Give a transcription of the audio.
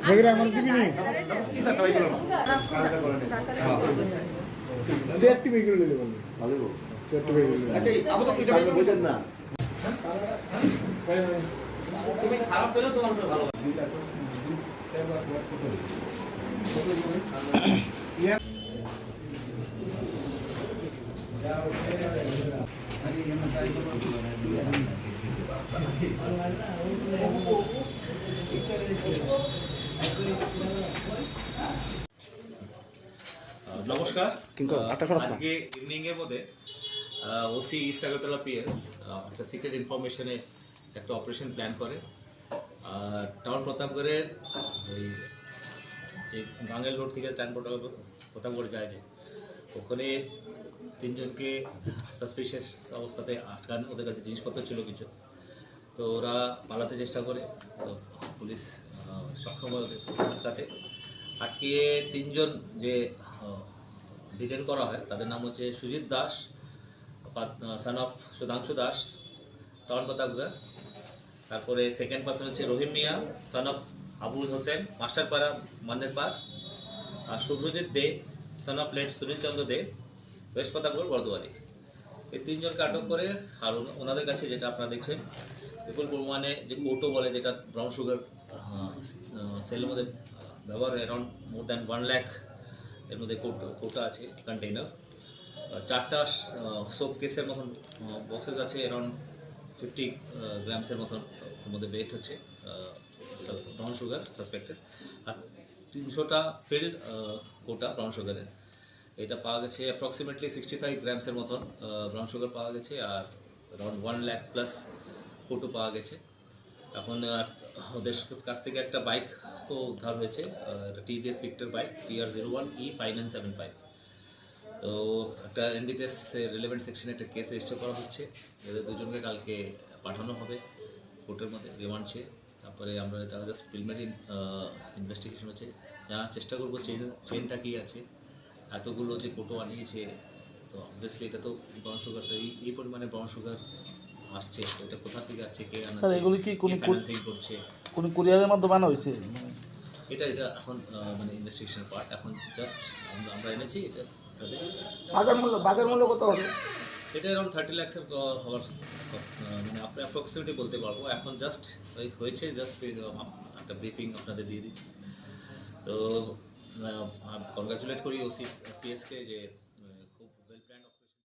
দেখরে আমার দিবি নি সেটটি বেগুলো দিলে বলবো ভালো সেটটি বেগুলো আচ্ছা আপাতত এটা বুঝেন না তুমি খারাপ পেলে তোমার ভালো নমস্কার। আজকে ইভিনিং এর মধ্যে ওসি ইস্ট আগরতলা পিএস একটা সিক্রেট ইনফরমেশনে একটা অপারেশন প্ল্যান করে টাউন প্রতাপগড়ের ওই যে গাঙ্গেল রোড থেকে টাউন প্রতাপগড় যায় যে ওখানে তিনজনকে সাসপিশিয়াস অবস্থাতে আটকান, ওদের কাছে জিনিসপত্র ছিল কিছু, তো ওরা পালাতে চেষ্টা করে, তো পুলিশ সক্ষম হয় আটকাতে। আটকিয়ে তিনজন যে ডিটেন করা হয় তাদের নাম হচ্ছে Sujit Das, son of Sudhanshu Das, town Pratapgarh. তারপরে সেকেন্ড পার্সন হচ্ছে রহিম মিয়া, সন অফ আবুল হোসেন, মাস্টারপাড়া মান্দেরপাড়। আর Shubhrajit De, son of late Sunil Chandra De, west Pratapgarh Bardowari. এই তিনজনকে আটক করে, আর ওনাদের কাছে যেটা আপনারা দেখছেন বিপুল পরিমাণে যে কৌটো বলে, যেটা ব্রাউন সুগার সেলের মধ্যে ব্যবহার, অ্যারাউন্ড মোর দ্যান 1 লাখ এর মধ্যে কৌটা আছে, কন্টেইনার। 4টা সোপ কেসের মতন বক্সেস আছে, অ্যারাউন্ড 50 গ্রামসের মতন ওর মধ্যে ওয়েট হচ্ছে ব্রাউন সুগার সাসপেক্টেড। আর 300টা ফিল্ড কোটা ব্রাউন সুগারের, এটা পাওয়া গেছে। অ্যাপ্রক্সিমেটলি 65 গ্রামসের মতন ব্রাউন সুগার পাওয়া গেছে, আর অ্যারাউন্ড 1 লাখ প্লাস কোটো পাওয়া গেছে। এখন ওদের কাছ থেকে একটা বাইকও উদ্ধার হয়েছে, একটা টিভিএস ভিক্টর বাইক TR01E5975। তো একটা এনডিপিএস রিলেভেন্ট সেকশনে একটা কেস রেজিস্টার করা হচ্ছে। এদের দুজনকে কালকে পাঠানো হবে কোর্টের মধ্যে রিমান্ডে। তারপরে আমরা তারা জাস্ট প্রিলিমিনারি ইনভেস্টিগেশন হচ্ছে, জানার চেষ্টা করবো চেনটা কী আছে, এতগুলো যে কোটো আনিয়েছে। তো অবভিয়াসলি এটা তো ব্রাউন সুগারটা এই পরিমাণে ব্রাউন সুগার আসছে, তো এটা কোথা থেকে আসছে, কে আনছে, স্যার এগুলি কি কোনো ফাইন্যান্সিং করছে, কোনো কুরিয়ারের মাধ্যমে আনা হয়েছে? এটা এখন মানে ইনভেস্টিগেশন পার্ট। এখন জাস্ট আমরা এনেছি এটা। বাজার মূল্য কত হবে? এটা অ্যারাউন্ড 30 লাখসের হওয়ার মানে আপনি অ্যাপ্রক্সিমেটলি বলতে পারবো। এখন জাস্ট হয়েছে, জাস্ট একটা ব্রিফিং আপনাদের দিয়ে দিচ্ছি। তো কনগ্রাচুলেট করি ওসি পিএসকে যে